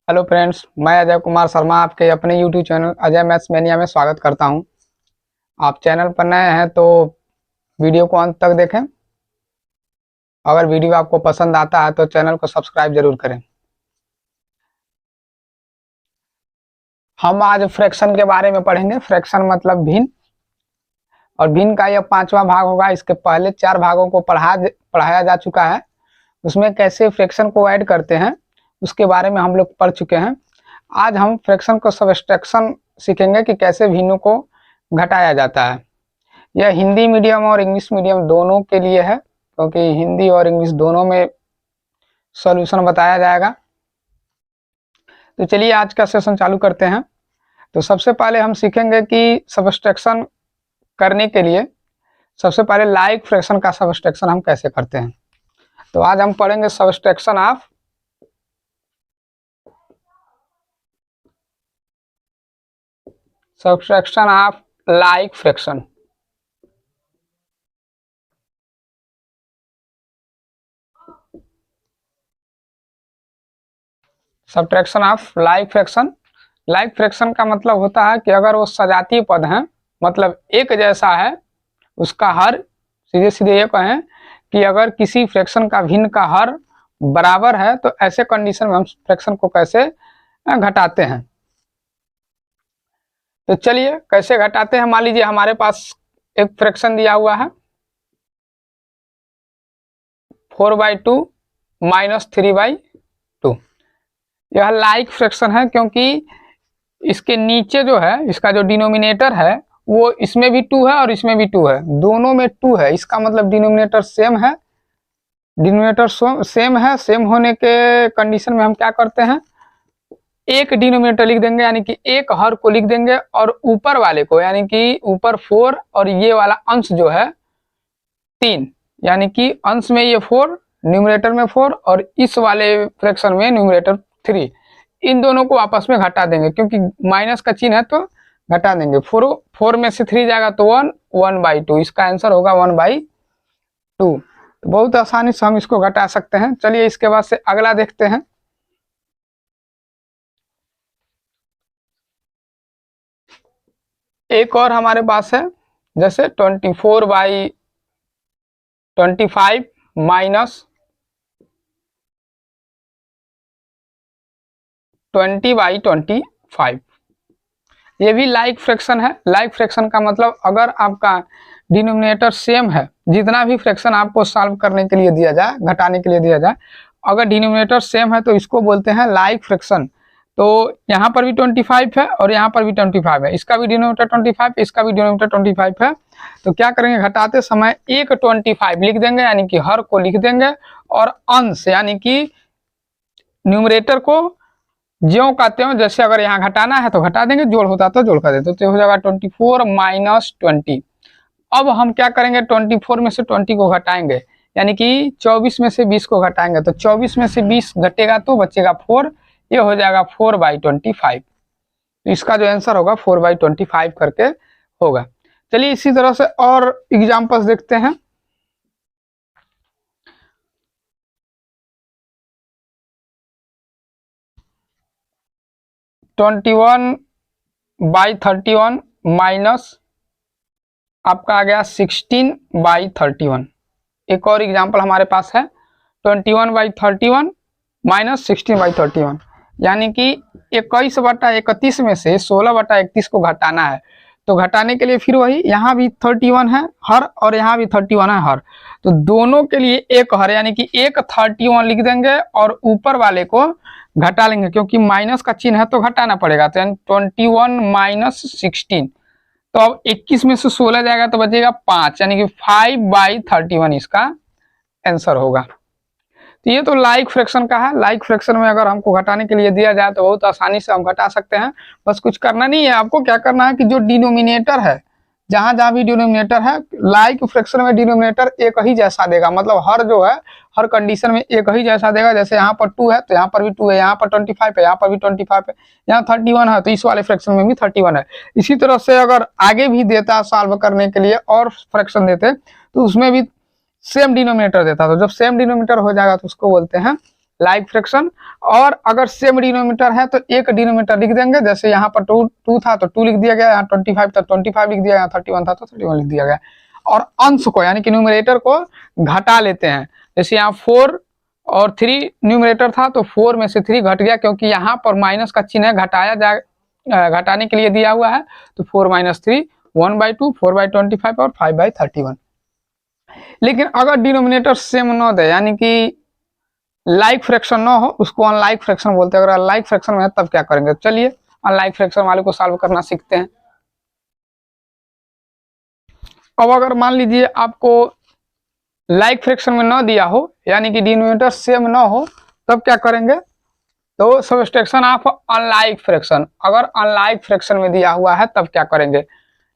Hello friends, मैं अजय कुमार शर्मा आपके अपने YouTube channel Ajay maths mania में स्वागत करता हूं। आप चैनल पर नए हैं तो वीडियो को अंत तक देखें। अगर वीडियो आपको पसंद आता है तो चैनल को सब्सक्राइब जरूर करें। हम आज फ्रैक्शन के बारे में पढ़ेंगे। फ्रैक्शन मतलब भिन्न, और भिन्न का यह 5वां भाग होगा। इसके पहले 4 भागों को पढ़ाया जा चुका है। उसमें कैसे फ्रैक्शन को ऐड करते हैं उसके बारे में हम लोग पढ़ चुके हैं। आज हम फ्रैक्शन को सबट्रैक्शन सीखेंगे कि कैसे भिन्नों को घटाया जाता है। यह हिंदी मीडियम और इंग्लिश मीडियम दोनों के लिए है, क्योंकि हिंदी और इंग्लिश दोनों में सॉल्यूशन बताया जाएगा। तो चलिए आज का सेशन चालू करते हैं। तो सबसे पहले हम सीखेंगे कि सबट्रैक्शन करने के लिए सबसे पहले लाइक फ्रैक्शन का सबट्रैक्शन हम कैसे करते हैं। तो आज हम पढ़ेंगे subtraction of like fraction. Subtraction of like fraction. Like fraction का मतलब होता है कि अगर वो सजातीय पद हैं, मतलब एक जैसा है, उसका हर सीधे सीधे ये कहें कि अगर किसी फ्रैक्शन का भिन्न का हर बराबर है तो ऐसे कंडीशन में हम फ्रैक्शन को कैसे घटाते हैं। तो चलिए कैसे घटाते हैं। मान लीजिए हमारे पास एक फ्रैक्शन दिया हुआ है 4/2 माइनस 3/2। यह लाइक फ्रैक्शन है क्योंकि इसके नीचे जो है, इसका जो डिनोमिनेटर है वो इसमें भी 2 है और इसमें भी 2 है, दोनों में 2 है। इसका मतलब डिनोमिनेटर सेम है। डिनोमिनेटर सेम है। सेम होने के कंडीशन में हम क्या करते हैं, एक डिनोमिनेटर लिख देंगे, यानी कि एक हर को लिख देंगे, और ऊपर वाले को, यानी कि ऊपर 4 और ये वाला अंश जो है 3, यानी कि अंश में ये 4, न्यूमरेटर में 4 और इस वाले फ्रैक्शन में न्यूमरेटर 3, इन दोनों को आपस में घटा देंगे, क्योंकि माइनस का चिन्ह है तो घटा देंगे। 4 में से 3 जाएगा तो 1/2। इसका आंसर होगा 1/2। तो बहुत आसानी से हम इसको घटा सकते हैं। चलिए इसके बाद से अगला देखते हैं। एक और हमारे पास है, जैसे 24/25 माइनस 20/25। ये भी लाइक फ्रैक्शन है। लाइक फ्रैक्शन का मतलब अगर आपका डिनोमिनेटर सेम है, जितना भी फ्रैक्शन आपको सॉल्व करने के लिए दिया जाए, घटाने के लिए दिया जाए, अगर डिनोमिनेटर सेम है तो इसको बोलते हैं लाइक फ्रैक्शन। तो यहाँ पर भी 25 है और यहाँ पर भी 25 है। इसका भी डिनोमिनेटर 25 है, इसका भी डिनोमिनेटर 25 है। तो क्या करेंगे, घटाते समय एक 25 लिख देंगे, यानी कि हर को लिख देंगे, और अंश यानी कि न्यूमरेटर को ज्यों का त्यों, जैसे अगर यहाँ घटाना है तो घटा देंगे, जोड़ होता तो जोड़ कर देते, तो हो जाएगा 24 माइनस 20। अब हम क्या करेंगे, 24 में से 20 को घटाएंगे, यानी कि 24 में से 20 को घटाएंगे, तो 24 में से 20 घटेगा तो बचेगा 4, ये हो जाएगा 4/25। तो इसका जो आंसर होगा 4/25 करके होगा। चलिए इसी तरह से और एग्जाम्पल्स देखते हैं। ट्वेंटी 1/31 माइनस आपका आ गया 16/31। एक और एग्जाम्पल हमारे पास है 21/31 माइनस 16/31, यानी कि 21/31 में से 16/31 को घटाना है। तो घटाने के लिए फिर वही, यहाँ भी 31 है हर और यहाँ भी 31 है हर, तो दोनों के लिए एक हर, यानी कि एक 31 लिख देंगे और ऊपर वाले को घटा लेंगे, क्योंकि माइनस का चिन्ह है तो घटाना पड़ेगा। तो 21 माइनस 16, तो अब 21 में से 16 जाएगा तो बचेगा 5, यानी कि 5/31 इसका आंसर होगा। तो ये तो लाइक फ्रैक्शन का है। लाइक फ्रैक्शन में अगर हमको घटाने के लिए दिया जाए तो बहुत आसानी से हम घटा सकते हैं। बस कुछ करना नहीं है, आपको क्या करना है कि जो डिनोमिनेटर है, जहां जहां भी डिनोमिनेटर है, लाइक फ्रैक्शन में डिनोमिनेटर एक ही जैसा देगा, मतलब हर जो है हर कंडीशन में एक ही जैसा देगा। जैसे यहाँ पर 2 है तो यहाँ पर भी 2 है, यहाँ पर 25 है, यहाँ पर भी 25 है, यहाँ 31 है तो इस वाले फ्रैक्शन में भी 31 है। इसी तरह से अगर आगे भी देता सॉल्व करने के लिए और फ्रैक्शन देते तो उसमें भी सेम डिनोमिनेटर देता, तो जब सेम डिनोमिनेटर हो जाएगा तो उसको बोलते हैं लाइक फ्रैक्शन। और अगर सेम डिनोमिनेटर है तो एक डिनोमिनेटर लिख देंगे, जैसे यहाँ पर 2 था तो 2 लिख दिया गया, यहाँ 25 था 25 लिख दिया गया, 31 था तो 31 लिख दिया गया। और अंश को यानी कि न्यूमरेटर को घटा लेते हैं, जैसे यहाँ 4 और 3 न्यूमरेटर था तो 4 में से 3 घट गया, क्योंकि यहाँ पर माइनस का चिन्ह घटाया जाए, घटाने के लिए दिया हुआ है। तो 4 - 3 1/2, 4/25 और 5/31। लेकिन अगर डिनोमिनेटर सेम न दे, यानी कि लाइक फ्रैक्शन न हो, उसको अनलाइक फ्रैक्शन बोलते हैं। अगर अनलाइक फ्रैक्शन में है तब क्या करेंगे, चलिए अनलाइक फ्रैक्शन वाले को सॉल्व करना सीखते हैं। अब अगर मान लीजिए आपको लाइक फ्रैक्शन में न दिया हो, यानी कि डिनोमिनेटर सेम न हो, तब क्या करेंगे, तो सब्सट्रैक्शन ऑफ अनलाइक फ्रैक्शन। अगर अनलाइक फ्रैक्शन में दिया हुआ है तब क्या करेंगे,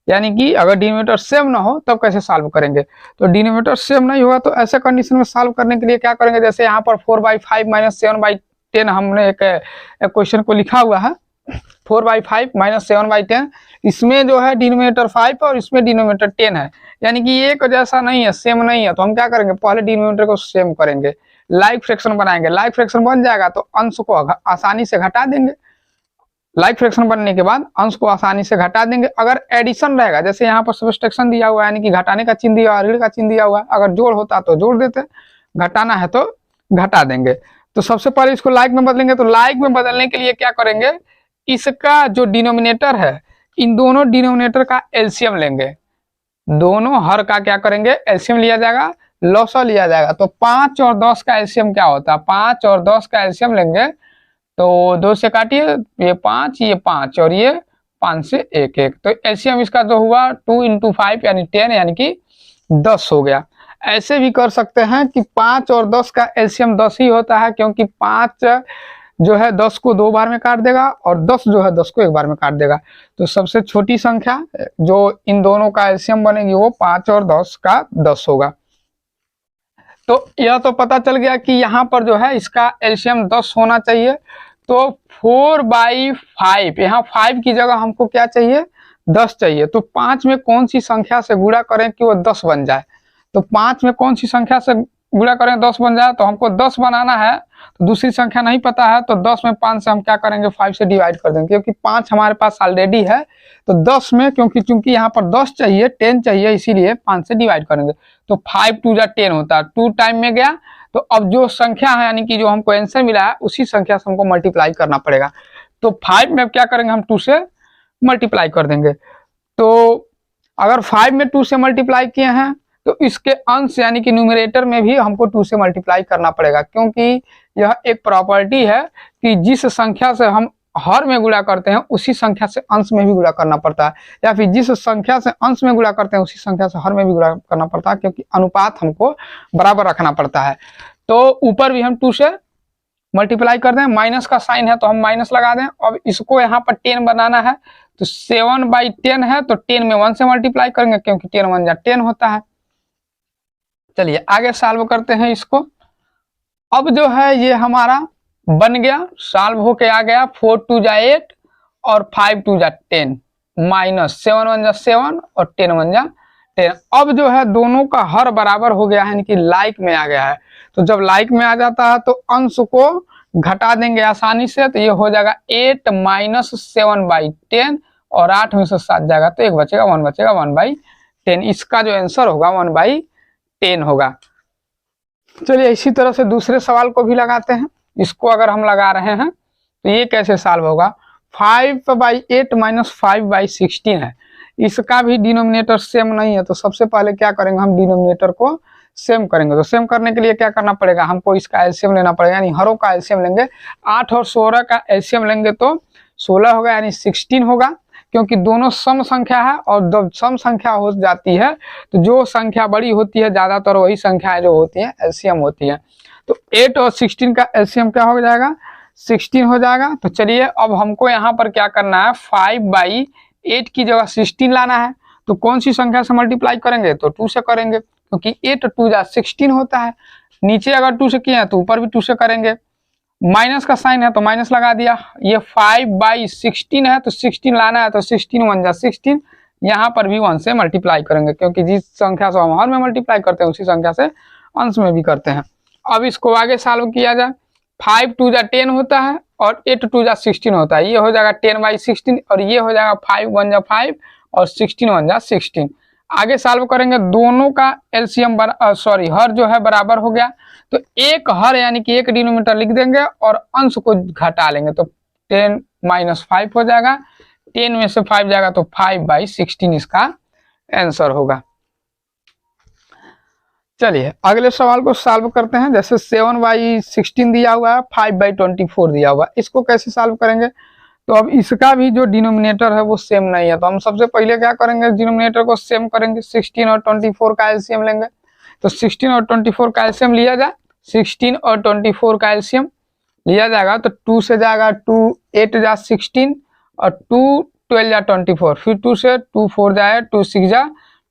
यानी कि अगर डिनोमिनेटर सेम ना हो तब कैसे सॉल्व करेंगे। तो डिनोमिनेटर सेम नहीं होगा तो ऐसे कंडीशन में सॉल्व करने के लिए क्या करेंगे, जैसे यहाँ पर 4/5 - 7/10 हमने एक क्वेश्चन को लिखा हुआ है, 4/5 - 7/10। इसमें जो है डिनोमिनेटर 5 और इसमें डिनोमिनेटर 10 है, यानी कि एक जैसा नहीं है, सेम नहीं है। तो हम क्या करेंगे, पहले डिनोमिनेटर को सेम करेंगे, लाइक फ्रैक्शन बनाएंगे। लाइक फ्रैक्शन बन जाएगा तो अंश को आसानी से घटा देंगे। लाइक फ्रैक्शन बनने के बाद अंश को आसानी से घटा देंगे। अगर एडिशन रहेगा, जैसे यहाँ पर सब्सट्रैक्शन दिया हुआ है, यानी कि घटाने का चिन्ह दिया हुआ, ऋण का चिन्ह दिया हुआ है, अगर जोड़ होता तो जोड़ देते, घटाना है तो घटा देंगे। तो सबसे पहले इसको लाइक में बदलेंगे। तो लाइक में बदलने के लिए क्या करेंगे, इसका जो डिनोमिनेटर है, इन दोनों डिनोमिनेटर का एलसीएम लेंगे। दोनों हर का क्या करेंगे, एलसीएम लिया जाएगा, लॉसा लिया जाएगा। तो 5 और 10 का एलसीएम क्या होता है, 5 और 10 का एलसीएम लेंगे तो 2 से काटिए, ये 5 और ये 5 से 1 तो एलसीएम इसका जो हुआ 2 × 5 यानी 10, यानी कि 10 हो गया। ऐसे भी कर सकते हैं कि 5 और 10 का एलसीएम 10 ही होता है, क्योंकि 5 जो है 10 को 2 बार में काट देगा और 10 जो है 10 को 1 बार में काट देगा। तो सबसे छोटी संख्या जो इन दोनों का एलसीएम बनेगी वो 5 और 10 का 10 होगा। तो यह तो पता चल गया कि यहाँ पर जो है इसका एलसीएम 10 होना चाहिए। तो 4/5, यहाँ 5 की जगह हमको क्या चाहिए, 10 चाहिए। तो 5 में कौन सी संख्या से गुणा करें कि वो 10 बन जाए। तो 5 में कौन सी संख्या से गुणा करें 10 बन जाए, तो हमको 10 बनाना है। तो दूसरी संख्या नहीं पता है, तो 10 में 5 से हम क्या करेंगे, 5 से डिवाइड कर देंगे, क्योंकि 5 हमारे पास ऑलरेडी है। तो 10 में चूंकि यहाँ पर 10 चाहिए, 10 चाहिए, इसीलिए 5 से डिवाइड करेंगे। तो 5 × 2 = 10 होता है, 2 टाइम में गया। तो अब जो संख्या है, यानी कि जो हमको आंसर मिला है, उसी संख्या से हमको मल्टीप्लाई करना पड़ेगा। तो 5 में क्या करेंगे, हम 2 से मल्टीप्लाई कर देंगे। तो अगर 5 में 2 से मल्टीप्लाई किए हैं तो इसके अंश यानी कि न्यूमरेटर में भी हमको 2 से मल्टीप्लाई करना पड़ेगा, क्योंकि यह एक प्रॉपर्टी है कि जिस संख्या से हम हर में गुणा करते हैं उसी संख्या से अंश में भी गुणा करना पड़ता है, या फिर जिस संख्या से अंश में गुणा करते हैं उसी संख्या से हर में भी गुणा करना पड़ता है, क्योंकि अनुपात हमको बराबर रखना पड़ता है। तो ऊपर भी हम 2 से मल्टीप्लाई कर दें, माइनस का साइन है तो हम माइनस लगा दें। अब इसको यहाँ पर 10 बनाना है, तो 7/10 है तो 10 में 1 से मल्टीप्लाई करेंगे, क्योंकि 10 × 1 = 10 होता है। चलिए आगे सॉल्व करते हैं इसको। अब जो है ये हमारा बन गया, सॉल्व होके आ गया 4 × 2 = 8 और 5 × 2 = 10 माइनस 7 × 1 = 7 और 10 × 1 = 10। अब जो है दोनों का हर बराबर हो गया है, यानी कि लाइक में आ गया है। तो जब लाइक में आ जाता है तो अंश को घटा देंगे आसानी से, तो ये हो जाएगा 8 - 7/10 और 8 में से 7 जाएगा तो 1 बचेगा, 1 बचेगा, 1/10। इसका जो आंसर होगा 1/10 होगा। चलिए इसी तरह से दूसरे सवाल को भी लगाते हैं। इसको अगर हम लगा रहे हैं तो ये कैसे सॉल्व होगा, 5/8 - 5/16 है। इसका भी डिनोमिनेटर सेम नहीं है, तो सबसे पहले क्या करेंगे, हम डिनोमिनेटर को सेम करेंगे। तो सेम करने के लिए क्या करना पड़ेगा, हमको इसका एलसीएम लेना पड़ेगा, यानी हरों का एलसीएम लेंगे। 8 और 16 का एलसीएम लेंगे तो 16 होगा, यानी 16 होगा, क्योंकि दोनों सम संख्या है। और जब सम संख्या हो जाती है तो जो संख्या बड़ी होती है, ज्यादातर वही संख्याएं जो होती हैं एलसीएम होती है। तो 8 और 16 का एलसीएम क्या हो जाएगा, 16 हो जाएगा। तो चलिए अब हमको यहाँ पर क्या करना है, 5/8 की जगह 16 लाना है। तो कौन सी संख्या से मल्टीप्लाई करेंगे, तो 2 से करेंगे, क्योंकि 8 × 2 = 16 होता है। नीचे अगर 2 से किए हैं तो ऊपर भी 2 से करेंगे। माइनस का साइन है तो माइनस लगा दिया। ये 5/16 है तो 16 लाना है, तो 16 × 1 = 16। यहाँ पर भी 1 से मल्टीप्लाई करेंगे, क्योंकि जिस संख्या से हम हर में मल्टीप्लाई करते हैं उसी संख्या से अंश में भी करते हैं। अब इसको आगे सॉल्व किया जाए। 5 टू जा 10 होता है और 8 टू जा 16 होता है। ये हो जाएगा 10/16 और ये हो जाएगा 5 1 जा 5 और 16 1 जा 16। आगे सॉल्व करेंगे, दोनों का एलसीएम सॉरी हर जो है बराबर हो गया, तो एक हर यानी कि एक डिनोमिनेटर लिख देंगे और अंश को घटा लेंगे, तो 10 - 5 हो जाएगा। 10 में से 5 जाएगा तो 5/16 इसका आंसर होगा। चलिए अगले सवाल को सॉल्व करते हैं। जैसे 7/16 दिया हुआ है, 5/24 दिया हुआ है, इसको कैसे सॉल्व करेंगे? तो अब इसका भी जो डिनोमिनेटर है वो सेम नहीं है, तो हम सबसे पहले क्या करेंगे, डिनोमिनेटर को सेम करेंगे। 16 और 24 का एलसीएम लेंगे, तो 16 और 24 का एलसीएम लिया जाए। 16 और 24 का एलसीएम लिया जाएगा तो 2 से जाएगा 2 8 जा 16 और 2 12 जा 24, फिर 2 से 2 4 जाए 2 6 जा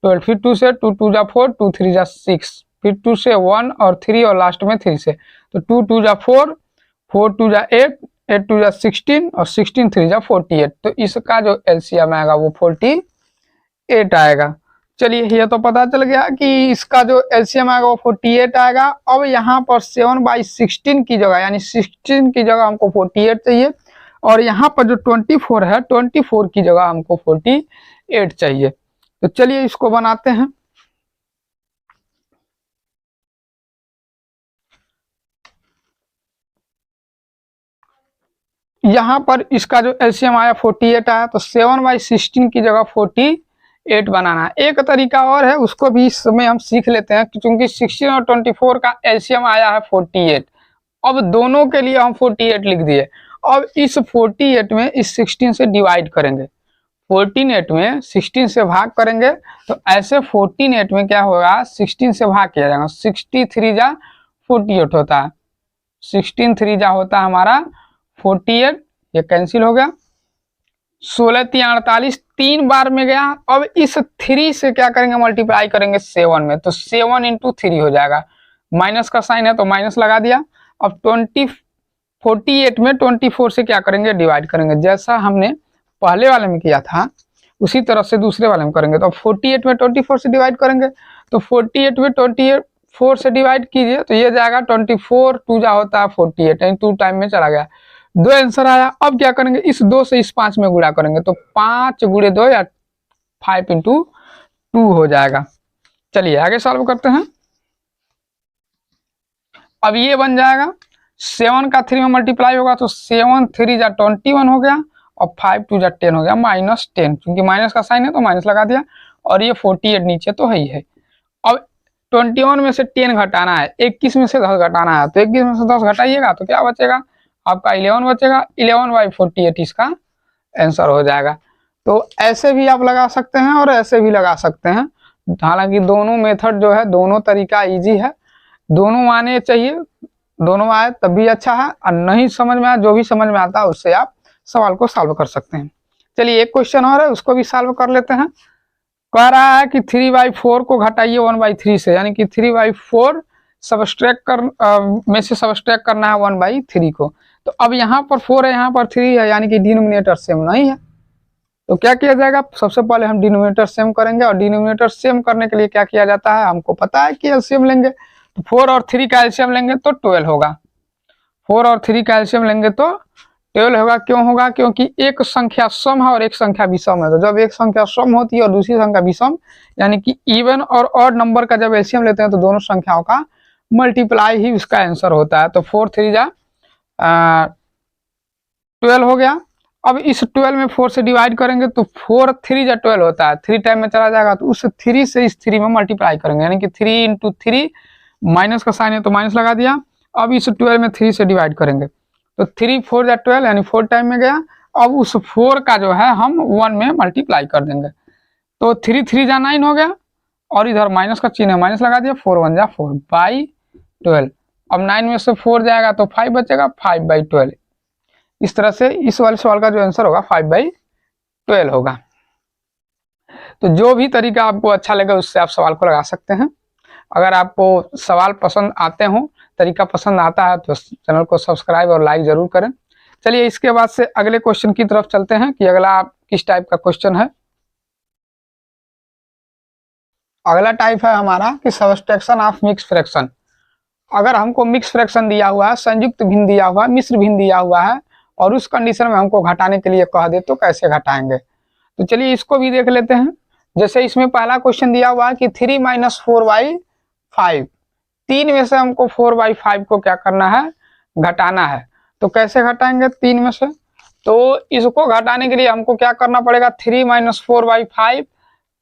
12, फिर 2 से 2 2 जा 4 2 3 जा 6, फिर 2 से 1 और 3 और लास्ट में 3 से, तो 2 2 जा 4 4 2 जा 8 8 2 जा 16 और 16 3 जा 48, तो इसका जो एलसीएम आएगा वो 48 आएगा। चलिए ये तो पता चल गया कि इसका जो एलसीएम आएगा वो 48 आएगा। अब यहाँ पर 7/16 की जगह यानी 16 की जगह हमको 48 चाहिए और यहाँ पर जो 24 है 24 की जगह हमको 48 चाहिए। तो चलिए इसको बनाते हैं। यहाँ पर इसका जो एलसीएम आया 48 आया, तो 7/16 की जगह 48 बनाना है। एक तरीका और है, उसको भी इस समय हम सीख लेते हैं, क्योंकि 16 और 24 का एलसीएम आया है 48। अब दोनों के लिए हम 48 लिख दिए। अब इस 48 में इस 16 से डिवाइड करेंगे, 14/8 में 16 से भाग करेंगे, तो ऐसे 14/8 में क्या होगा, 16 से भाग किया जाएगा। 63 जा 48 होता है, 16 3 जा होता है हमारा 48, ये कैंसिल हो गया। 16 3 48 3 बार में गया। अब इस 3 से क्या करेंगे, मल्टीप्लाई करेंगे 7 में, तो 7 × 3 हो जाएगा। माइनस का साइन है तो माइनस लगा दिया। अब 48 में 24 से क्या करेंगे, डिवाइड करेंगे। जैसा हमने पहले वाले में किया था उसी तरह से दूसरे वाले में करेंगे। तो 48 में 24 से डिवाइड करेंगे, तो 48 में 24 से डिवाइड कीजिए तो ये जाएगा 24 2 जा होता है 48, यानी 2 टाइम में चला गया। 2 आंसर आया। अब क्या करेंगे, इस 2 से इस 5 में गुणा करेंगे, तो 5 × 2 या 5 × 2 हो जाएगा। चलिए आगे सॉल्व करते हैं। अब ये बन जाएगा 7 का 3 में मल्टीप्लाई होगा, तो 7 3 जा 21 हो गया और 5 2 जा 10 हो गया, -10, क्योंकि माइनस का साइन है तो माइनस लगा दिया। और ये 48 नीचे तो है ही है। अब 21 में से 10 घटाना है, 21 में से 10 घटाना है, तो 21 में से 10 घटाइएगा तो क्या बचेगा आपका, 11 बचेगा। 11/48 इसका आंसर हो जाएगा। तो ऐसे भी आप लगा सकते हैं और ऐसे भी लगा सकते हैं। हालांकि दोनों मेथड जो है, दोनों तरीका इजी है, दोनों आने चाहिए, दोनों आए तब भी अच्छा है, और नहीं समझ में आए, जो भी समझ में आता है उससे आप सवाल को सॉल्व कर सकते हैं। चलिए एक क्वेश्चन और है, उसको भी सॉल्व कर लेते हैं। कह रहा है कि 3/4 को घटाइए 1/3 से, यानी कि 3/4 में से सब्सट्रैक्ट करना है 1/3 को। तो अब यहाँ पर 4 है, यहाँ पर 3 है, यानी कि डिनोमिनेटर सेम नहीं है। तो क्या किया जाएगा, सबसे पहले हम डिनोमिनेटर सेम करेंगे, और डिनोमिनेटर सेम करने के लिए क्या किया जाता है, हमको पता है कि एलसीएम लेंगे, तो 4 और 3 का एलसीएम लेंगे तो 12 होगा। 4 और 3 का एलसीएम लेंगे तो 12 होगा। क्यों होगा, क्योंकि एक संख्या सम है और एक संख्या विषम है। तो जब एक संख्या सम होती है और दूसरी संख्या विषम, यानी कि इवन और ऑड नंबर का जब एलसीएम लेते हैं तो दोनों संख्याओं का मल्टीप्लाई ही उसका आंसर होता है। तो 4 3 जा 12 हो गया। अब इस 12 में 4 से डिवाइड करेंगे तो 4 3 जा 12 होता है, 3 टाइम में चला जाएगा, तो उस 3 से इस 3 में मल्टीप्लाई करेंगे, यानी कि 3 × 3, माइनस का साइन है तो माइनस लगा दिया। अब इस 12 में 3 से डिवाइड करेंगे, तो 3 4 जा 12, यानी 4 टाइम में गया। अब उस 4 का जो है हम 1 में मल्टीप्लाई कर देंगे, तो 3 3 जा 9 हो गया, और इधर माइनस का चिन्ह है, माइनस लगा दिया। 4 1 जा 4/12। अब 9 में से 4 जाएगा तो 5 बचेगा, 5/12। इस तरह से इस वाले सवाल का जो आंसर होगा 5/12 होगा। तो जो भी तरीका आपको अच्छा लगे उससे आप सवाल को लगा सकते हैं। अगर आपको सवाल पसंद आते हो, तरीका पसंद आता है, तो चैनल को सब्सक्राइब और लाइक जरूर करें। चलिए इसके बाद से अगले क्वेश्चन की तरफ चलते हैं कि अगला किस टाइप का क्वेश्चन है। अगला टाइप है हमारा कि सब्सट्रैक्शन ऑफ मिक्स फ्रैक्शन। अगर हमको मिक्स फ्रैक्शन दिया हुआ है, संयुक्त भिन्न दिया हुआ है, मिश्र भिन्न दिया हुआ है और उस कंडीशन में हमको घटाने के लिए कह दे तो कैसे घटाएंगे। तो चलिए इसको भी देख लेते हैं। जैसे इसमें पहला क्वेश्चन दिया हुआ है कि 3 - 4/5, 3 में से हमको 4/5 को क्या करना है, घटाना है। तो कैसे घटाएंगे 3 में से, तो इसको घटाने के लिए हमको क्या करना पड़ेगा, 3 - 4/5,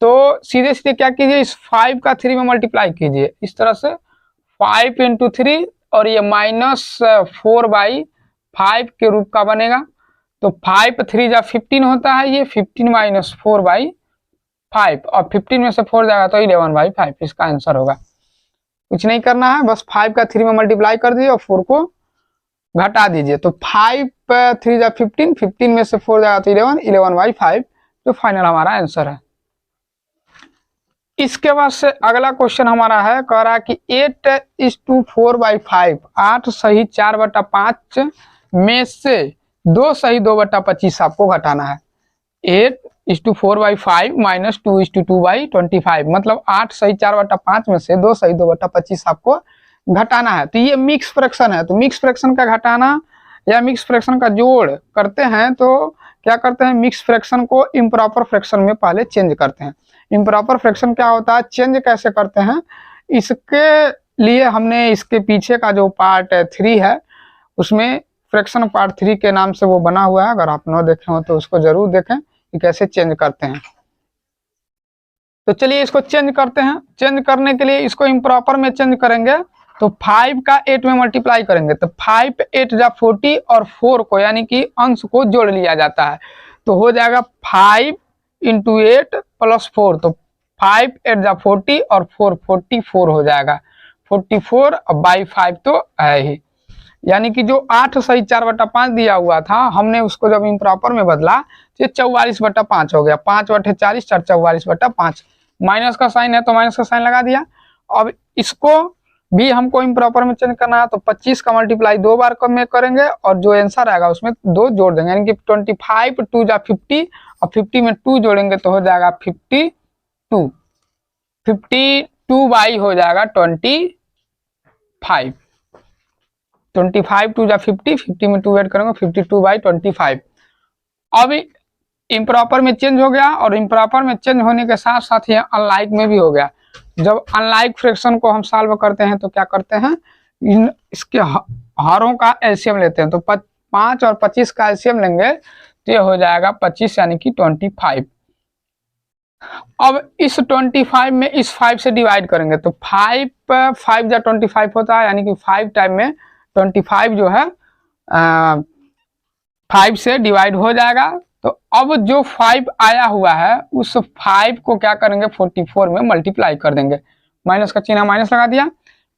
तो सीधे सीधे क्या कीजिए, इस 5 का 3 में मल्टीप्लाई कीजिए, इस तरह से 5 × 3 और ये -4/5 के रूप का बनेगा। तो 5 × 3 = 15 होता है, ये 15 - 4/5 और 15 में से 4 जाएगा तो 11/5 इसका आंसर होगा। कुछ नहीं करना है, बस 5 का 3 में मल्टीप्लाई कर दीजिए और 4 को घटा दीजिए। तो 5 × 3 = 15, 15 में से 4 जाएगा तो 11, 11/5 जो फाइनल हमारा आंसर है। इसके बाद से अगला क्वेश्चन हमारा है, कह रहा है कि 8:4/5, 8 सही 4/5 में से 2 सही 2/25 आपको घटाना है। 8:4/5 - 2:2/25, मतलब 8 सही 4/5 में से 2 सही 2/25 आपको घटाना है। तो ये मिक्स फ्रैक्शन है, तो मिक्स फ्रैक्शन का घटाना या मिक्स फ्रैक्शन का जोड़ करते हैं तो क्या करते हैं, मिक्स फ्रैक्शन को इम्प्रॉपर फ्रैक्शन में पहले चेंज करते हैं। इम्प्रॉपर फ्रैक्शन क्या होता है, चेंज कैसे करते हैं, इसके लिए हमने इसके पीछे का जो पार्ट 3 है उसमें फ्रैक्शन पार्ट 3 के नाम से वो बना हुआ है, अगर आप न देखे हो तो उसको जरूर देखें कि कैसे चेंज करते हैं। तो चलिए इसको चेंज करते हैं। चेंज करने के लिए इसको इम्प्रॉपर में चेंज करेंगे तो 5 का 8 में मल्टीप्लाई करेंगे तो 5 × 8 = 40 और 4 को यानी कि अंश को जोड़ लिया जाता है, तो हो जाएगा 5 × 8 + 4, तो 5 × 8 = 40 और 4 44 हो जाएगा। 44/5 तो है ही, यानी कि जो 8 सही 4/5 दिया हुआ था हमने उसको जब इम्प्रॉपर में बदला तो ये 44/5 हो गया। 5/40 4 44/5, माइनस का साइन है तो माइनस का साइन लगा दिया। अब इसको भी हमको इम्प्रॉपर में चेंज करना है तो 25 का मल्टीप्लाई 2 बार में करेंगे और जो आंसर आएगा उसमें 2 जोड़ देंगे, यानी कि 25 × 2 = 50 और 50 में 2 जोड़ेंगे तो हो जाएगा 52। 52 बाई हो जाएगा 25, 25 × 2 = 50, 50 में 2 ऐड करेंगे 52/25। अब इम्प्रॉपर में चेंज हो गया और इम्प्रॉपर में चेंज होने के साथ साथ ये अनलाइक में भी हो गया। जब अनलाइक फ्रैक्शन को हम सॉल्व करते हैं तो क्या करते हैं, इसके हरों का एलसीएम लेते हैं, तो 5 और 25 का एलसीएम लेंगे तो ये हो जाएगा 25 यानी कि 25। अब इस 25 में इस 5 से डिवाइड करेंगे तो 5 × 25 होता है, यानी कि 5 टाइम में 25 जो है 5 से डिवाइड हो जाएगा। तो अब जो 5 आया हुआ है उस 5 को क्या करेंगे 44 में मल्टीप्लाई कर देंगे, माइनस का चिन्ह माइनस लगा दिया।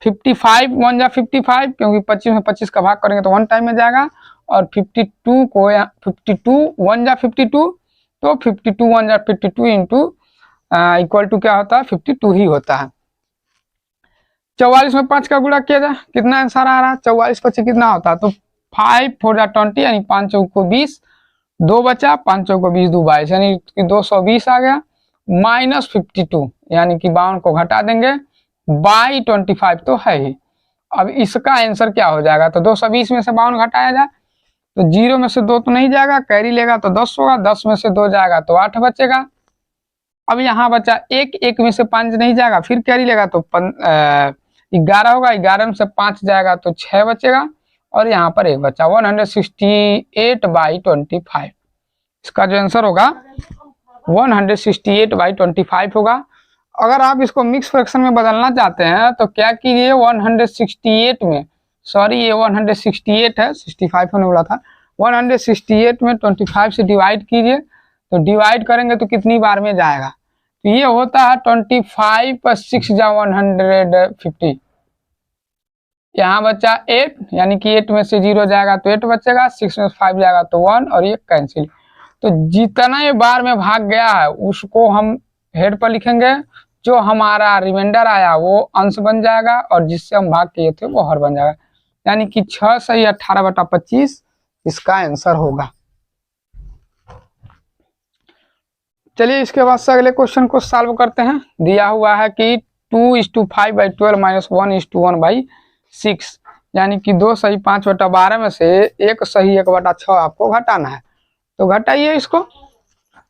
55 × 1 = 55, क्योंकि 25 में 25 का भाग करेंगे तो 1 टाइम में जाएगा, और 52 को 52 1 = 52, तो 52 1 = 52 इंटू इक्वल टू क्या होता है 52 ही होता है। 44 में 5 का गुणा किया जाए कितना आंसर आ रहा है, 44 × 25 कितना होता है, तो 5 × 4 = 20, यानी 5 × 4 = 20, 2 बचा, 5 × 4 = 20, 2 × 22, यानी कि 220 आ गया, माइनस 52 यानी कि 52 को घटा देंगे बाई 25 तो है ही। अब इसका आंसर क्या हो जाएगा, तो 220 में से 52 घटाया जाए तो 0 में से 2 तो नहीं जाएगा, कैरी लेगा तो 10 होगा, 10 में से 2 जाएगा तो 8 बचेगा। अब यहाँ बचा 1 में से 5 नहीं जाएगा, फिर कैरी लेगा तो 11 होगा, 11 में से 5 जाएगा तो 6 बचेगा, और यहाँ पर 1 बचा, 168/25। इसका जो आंसर होगा 168/25 होगा। अगर आप इसको मिक्स फ्रैक्शन में बदलना चाहते हैं तो क्या कीजिए, 168 में, सॉरी ये 168 है, 65 होने वाला था, 168 में 25 से डिवाइड कीजिए, तो डिवाइड करेंगे तो कितनी बार में जाएगा, तो ये होता है 25 + 6 = 150। यहाँ बचा 8, यानी कि 8 में से 0 जाएगा तो 8 बचेगा, 6 में से 5 जाएगा तो 1 और ये कैंसिल। तो जितना ये बार में भाग गया है उसको हम हेड पर लिखेंगे, जो हमारा रिमाइंडर आया वो अंश बन जाएगा और जिससे हम भाग किए थे वो हर बन जाएगा, यानी कि 6 सही 18/25 इसका आंसर होगा। चलिए इसके बाद से अगले क्वेश्चन को सॉल्व करते हैं। दिया हुआ है कि 2:5/12 - 1:1/6 6, यानी कि 2 सही 5/12 में से 1 सही 1/6 आपको घटाना है। तो घटाइए इसको।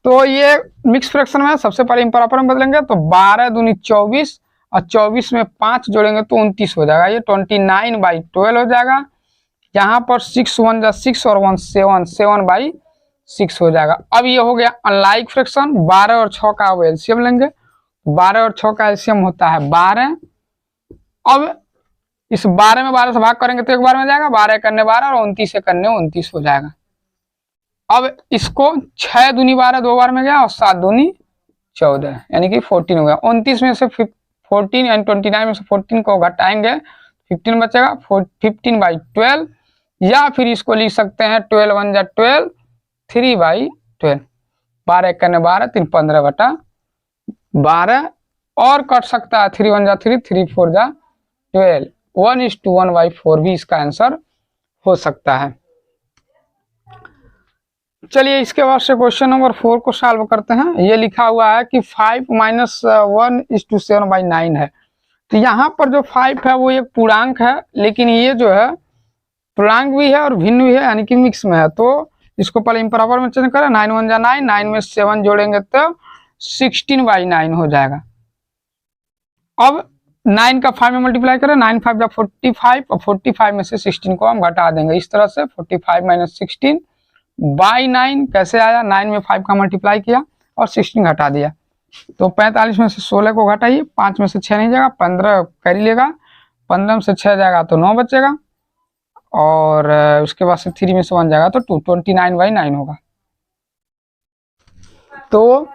तो ये मिक्स फ्रैक्शन में सबसे पहले इम्प्रॉपर में बदलेंगे, तो 12 दूनी 24 और 24 में 5 जोड़ेंगे तो 29 हो जाएगा। ये 29/12 हो जाएगा। यहाँ पर 6 1 जा 6 और 1 7, 7/6 हो जाएगा। अब ये हो गया अनलाइक फ्रैक्शन। 12 और 6 का एलसीएम लेंगे। 12 और 6 का एलसीएम होता है 12। अब इस 12 में 12 से भाग करेंगे तो एक बार में जाएगा, 12 करने 12 और 29 से करने 29 हो जाएगा। अब इसको 6 दूनी 12 दो बार में गया और 7 दूनी 14, यानी कि 14 हो गया। 29 में से 14 यानी 29 में से 14 को घटाएंगे 15 बचेगा। 15/12, या फिर इसको लिख सकते हैं 12 1 जा 12, 3/12। 12 करने 12, 3 15/12 और कट सकता है 3 1 जा 3, 3 4 जा 12। 1:1/4 भी इसका आंसर हो सकता है। चलिए इसके बाद से क्वेश्चन नंबर 4 को सॉल्व करते हैं। ये लिखा हुआ है कि 5 - 1 = 7/9 है। तो यहाँ पर जो 5 है वो एक पूर्णांक है, लेकिन ये जो है पूर्णांक भी है और भिन्न भी है, यानी कि मिक्स में है। तो इसको पहले इम्प्रॉपर में चेंज करें। 9 1 जा 9, 9 में 7 जोड़ेंगे तो 16/9 हो जाएगा। अब 9 का 5 में मल्टीप्लाई करें, 9 5 जा 45 और 45 में से 16 को हम घटा देंगे इस तरह से। 45 - 16/9 कैसे आया? 9 में 5 का मल्टीप्लाई किया और 16 घटा दिया। तो 45 में से 16 को घटाइए, 5 में से 6 नहीं जाएगा, 15 कर ही लेगा। 15 में से 6 जाएगा तो 9 बचेगा, और उसके बाद से 3 में से 1 जाएगा तो 2, 29/9 होगा। तो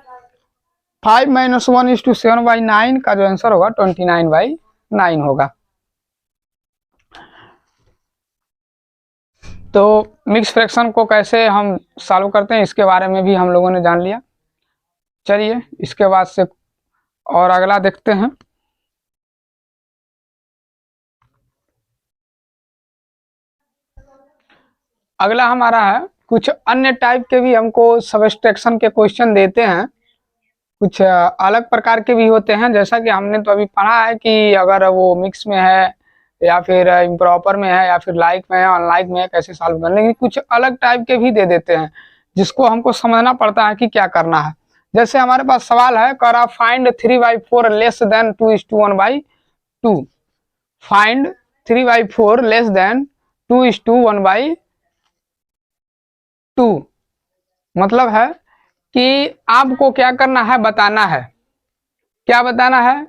5 - 1 = 7/9 का जो आंसर होगा 29/9 होगा। तो मिक्स फ्रैक्शन को कैसे हम सॉल्व करते हैं इसके बारे में भी हम लोगों ने जान लिया। चलिए इसके बाद से और अगला देखते हैं। अगला हमारा है, कुछ अन्य टाइप के भी हमको सब्ट्रैक्शन के क्वेश्चन देते हैं, कुछ अलग प्रकार के भी होते हैं। जैसा कि हमने तो अभी पढ़ा है कि अगर वो मिक्स में है या फिर इम्प्रॉपर में है या फिर लाइक में है, अनलाइक में है, कैसे सॉल्व करने। लेकिन कुछ अलग टाइप के भी दे देते हैं जिसको हमको समझना पड़ता है कि क्या करना है। जैसे हमारे पास सवाल है, करा find 3/4 less than 2:1/2। Find 3/4 less than 2:1/2। मतलब है कि आपको क्या करना है, बताना है। क्या बताना है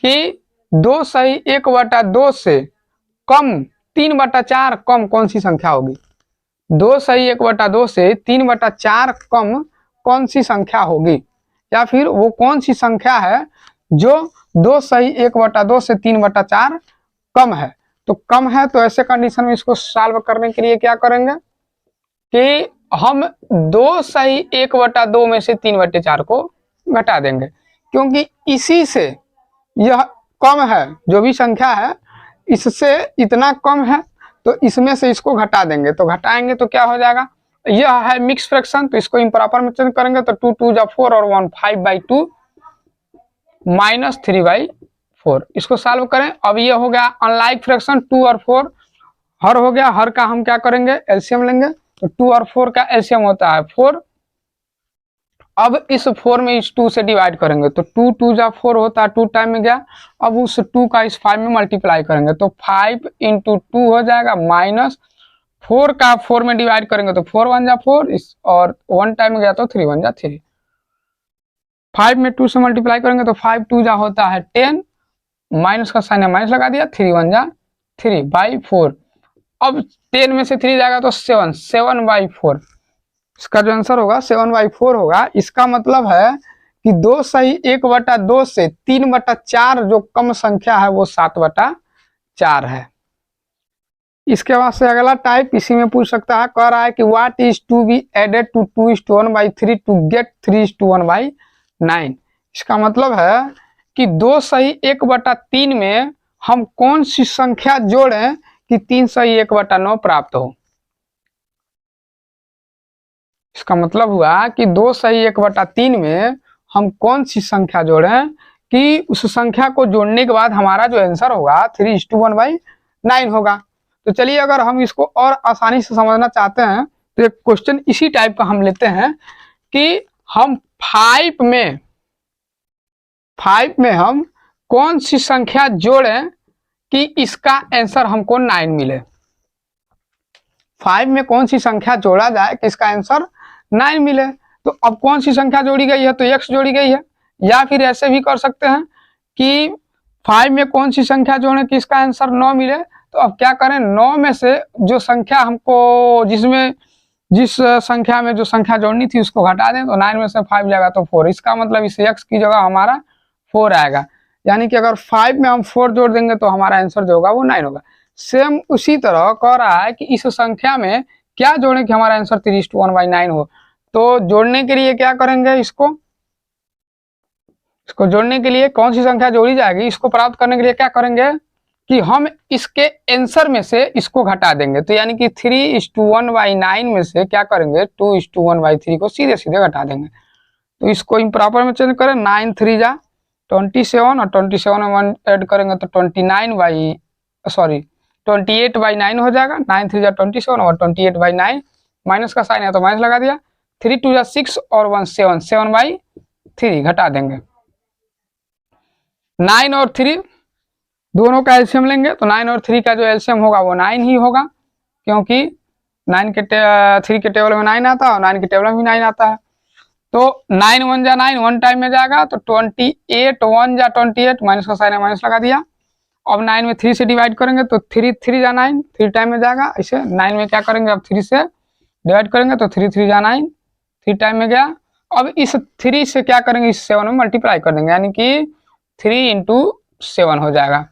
कि 2 सही 1/2 से कम 3/4 कम कौन सी संख्या होगी। 2 सही 1/2 से 3/4 कम कौन सी संख्या होगी, या फिर वो कौन सी संख्या है जो 2 सही 1/2 से 3/4 कम है। तो कम है तो ऐसे कंडीशन में इसको सॉल्व करने के लिए क्या करेंगे कि हम 2 सही 1/2 में से 3/4 को घटा देंगे, क्योंकि इसी से यह कम है, जो भी संख्या है इससे इतना कम है, तो इसमें से इसको घटा देंगे। तो घटाएंगे तो क्या हो जाएगा, यह है मिक्स फ्रैक्शन। तो इसको इम्प्रॉपर में चेंज करेंगे तो 2 2 जा 4 और 1 5/2 - 3/4। इसको सॉल्व करें। अब ये हो गया अनलाइक फ्रैक्शन। 2 और 4 हर हो गया, हर का हम क्या करेंगे, एलसीएम लेंगे। तो 2 और 4 का एलसीएम होता है 4। अब इस 4 में इस 2 से डिवाइड करेंगे तो 2 2 जा 4 होता है, 2 टाइम में गया। अब उस 2 का इस 5 में मल्टीप्लाई करेंगे तो 5 × 2 हो जाएगा, माइनस 4 का 4 में डिवाइड करेंगे तो 4 1 जा 4, इस और 1 टाइम में गया तो 3 1 जा 3। 5 में 2 से मल्टीप्लाई करेंगे तो 5 2 जा होता है 10, माइनस का साइन है माइनस लगा दिया, 3 1 जा 3/4। अब 10 में से 3 जाएगा तो 7, 7/4। इसका जो आंसर होगा 7/4 होगा। इसका मतलब है कि 2 सही 1/2 से 3/4 जो कम संख्या है वो 7/4 है। इसके बाद से अगला टाइप इसी में पूछ सकता है, कह रहा है कि what is to be added to 2:1/3 to get 3:1/9। इसका मतलब है कि 2 सही 1/3 में हम कौन सी संख्या जोड़ें कि 3 सही 1/9 प्राप्त हो। इसका मतलब हुआ कि 2 सही 1/3 में हम कौन सी संख्या जोड़ें कि उस संख्या को जोड़ने के बाद हमारा जो आंसर होगा 3:1/9 9 होगा। तो चलिए अगर हम इसको और आसानी से समझना चाहते हैं तो एक क्वेश्चन इसी टाइप का हम लेते हैं कि हम 5 में हम कौन सी संख्या जोड़ें कि इसका आंसर हमको 9 मिले। 5 में कौन सी संख्या जोड़ा जाए कि इसका आंसर 9 मिले। तो अब कौन सी संख्या जोड़ी गई है, तो x जोड़ी गई है। या फिर ऐसे भी कर सकते हैं कि 5 में कौन सी संख्या जोड़ें कि इसका आंसर 9 मिले। तो अब क्या करें, 9 में से जो संख्या हमको जिस संख्या में जो संख्या जोड़नी थी उसको घटा दें, तो 9 में से 5 जाएगा तो 4। इसका मतलब इस x की जगह हमारा 4 आएगा। यानी कि अगर 5 में हम 4 जोड़ देंगे तो हमारा आंसर जो होगा वो 9 होगा। सेम उसी तरह कह रहा है कि इस संख्या में क्या जोड़ें कि हमारा आंसर 3:1/9 हो। तो जोड़ने के लिए क्या करेंगे, इसको जोड़ने के लिए कौन सी संख्या जोड़ी जाएगी, इसको प्राप्त करने के लिए क्या करेंगे कि हम इसके आंसर में से इसको घटा देंगे। तो यानी कि 3:1/9 में से क्या करेंगे, 2:1/3 को सीधे सीधे घटा देंगे। तो इसको इम्प्रॉपर में चेंज करें, 9 3 जा 27 और 27 में 1 ऐड करेंगे तो 28/9 हो जाएगा। 9 3 जा 27 और 28/9 माइनस का साइन है तो माइनस लगा दिया। 3 2 जा 6 और 1 7 7/3 घटा देंगे। 9 और 3 दोनों का एलसीएम लेंगे तो 9 और 3 का जो एलसीएम होगा वो 9 ही होगा, क्योंकि 3 के टेबल में 9 आता है और 9 के टेबल में भी 9 आता है। तो 9 1 जा 9 1 टाइम में जाएगा तो 28 1 जा 28 माइनस का साइन है माइनस लगा दिया। अब 9 में 3 से डिवाइड करेंगे तो 3 3 जा 9 3 टाइम में जाएगा। ऐसे 9 में क्या करेंगे, अब 3 से डिवाइड करेंगे तो 3 3 जा 9 3 टाइम में गया। अब इस 3 से क्या करेंगे, इस 7 में मल्टीप्लाई कर देंगे, यानी कि 3 × 7 हो जाएगा।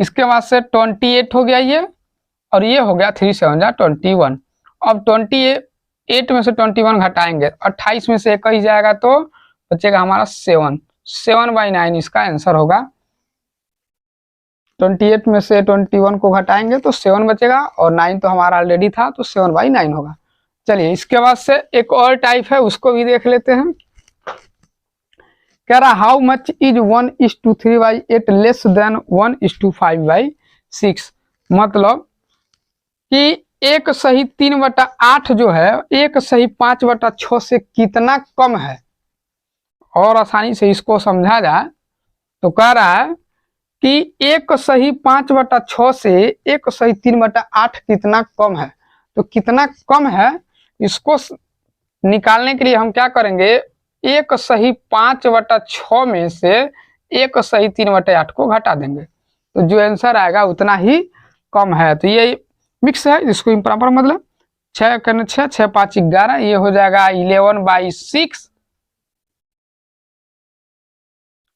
इसके बाद से 28 हो गया ये, और ये हो गया 3 7 जा 21। अब 28 में से 21 घटाएंगे, 28 में से 21 जाएगा तो बचेगा हमारा 7/9 इसका आंसर होगा। 28 में से 21 को घटाएंगे तो 7 बचेगा और 9 तो हमारा ऑलरेडी था तो 7/9 होगा। चलिए इसके बाद से एक और टाइप है उसको भी देख लेते हैं। कह रहा how much is 1:3/8 less than 1:5/6। मतलब कि 1/3/8 जो है 1/5/6 से कितना कम है। और आसानी से इसको समझा जाए तो कह रहा है कि 1/5/6 से 1/3/8 कितना कम है। तो कितना कम है इसको निकालने के लिए हम क्या करेंगे, 1/5/6 में से 1/3/8 को घटा देंगे तो जो आंसर आएगा उतना ही कम है। तो ये मिक्स है, इसको इम्प्रॉपर मतलब 6 करने 6 6 5 11, ये हो जाएगा 11/6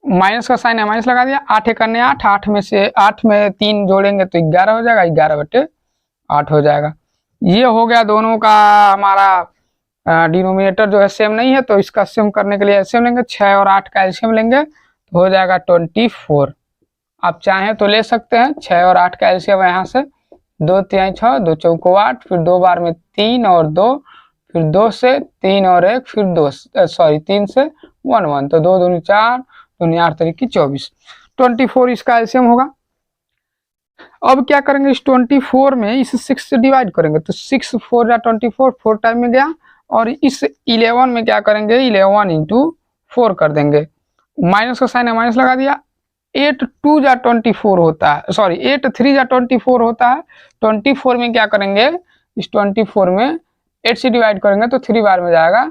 माइनस का साइन है माइनस लगा दिया। 8 करने 8 8 में से 8 में 3 जोड़ेंगे तो 11 हो जाएगा, 11/8 हो जाएगा। ये हो गया दोनों का हमारा डिनोमिनेटर जो है सेम नहीं है तो इसका सेम करने के लिए एलसीएम लेंगे, 6 और 8 का एलसीएम लेंगे तो हो जाएगा 24। आप चाहें तो ले सकते हैं 6 और 8 का एलसीएम यहाँ से 2 3 6 2 चौको 8, फिर 2 बार में 3 और 2, फिर 2 से 3 और 1, फिर 3 से 1 1 तो 2 दूनी 4 दूनी 8 3 24 24 इसका एलसीएम होगा। अब क्या करेंगे, इस 24 में इस 6 से डिवाइड करेंगे तो 6 4 जा 24 4 टाइम में गया। और इस 11 में क्या करेंगे, 11 × 4 कर देंगे, माइनस का साइन है माइनस लगा दिया। 8 2 जा 24 होता है, 8 3 जा 24 होता है। 24 में क्या करेंगे, इस 24 में 8 से डिवाइड करेंगे तो 3 बार में जाएगा।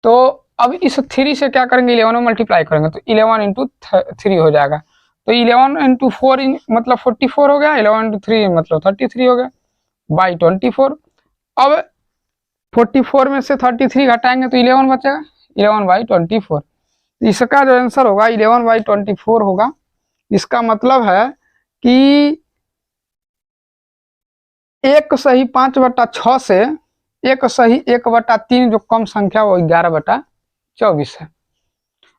तो अब इस 3 से क्या करेंगे, 11 में मल्टीप्लाई करेंगे तो 11 × 3 हो जाएगा। तो 11 × 4 मतलब 44 हो गया, 11 × 3 मतलब 33 हो गया बाई 24। अब 44 में से 33 घटाएंगे तो 11 बचेगा, 11/24। इसका जो आंसर होगा 11/24 होगा। इसका मतलब है कि 1/5/6 से 1/1/3 जो कम संख्या वो 11/24 है।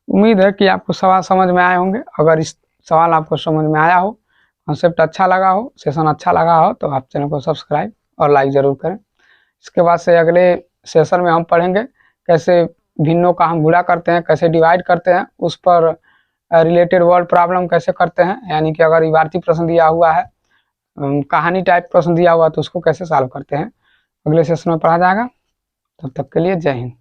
उम्मीद है कि आपको सवाल समझ में आए होंगे। अगर इस सवाल आपको समझ में आया हो, कॉन्सेप्ट अच्छा लगा हो, सेशन अच्छा लगा हो तो आप चैनल को सब्सक्राइब और लाइक ज़रूर करें। इसके बाद से अगले सेशन में हम पढ़ेंगे कैसे भिन्नों का हम गुणा करते हैं, कैसे डिवाइड करते हैं, उस पर रिलेटेड वर्ड प्रॉब्लम कैसे करते हैं, यानी कि अगर इबारती प्रश्न दिया हुआ है, कहानी टाइप प्रश्न दिया हुआ तो उसको कैसे सॉल्व करते हैं, अगले सेशन में पढ़ा जाएगा। तब तक के लिए जय हिंद।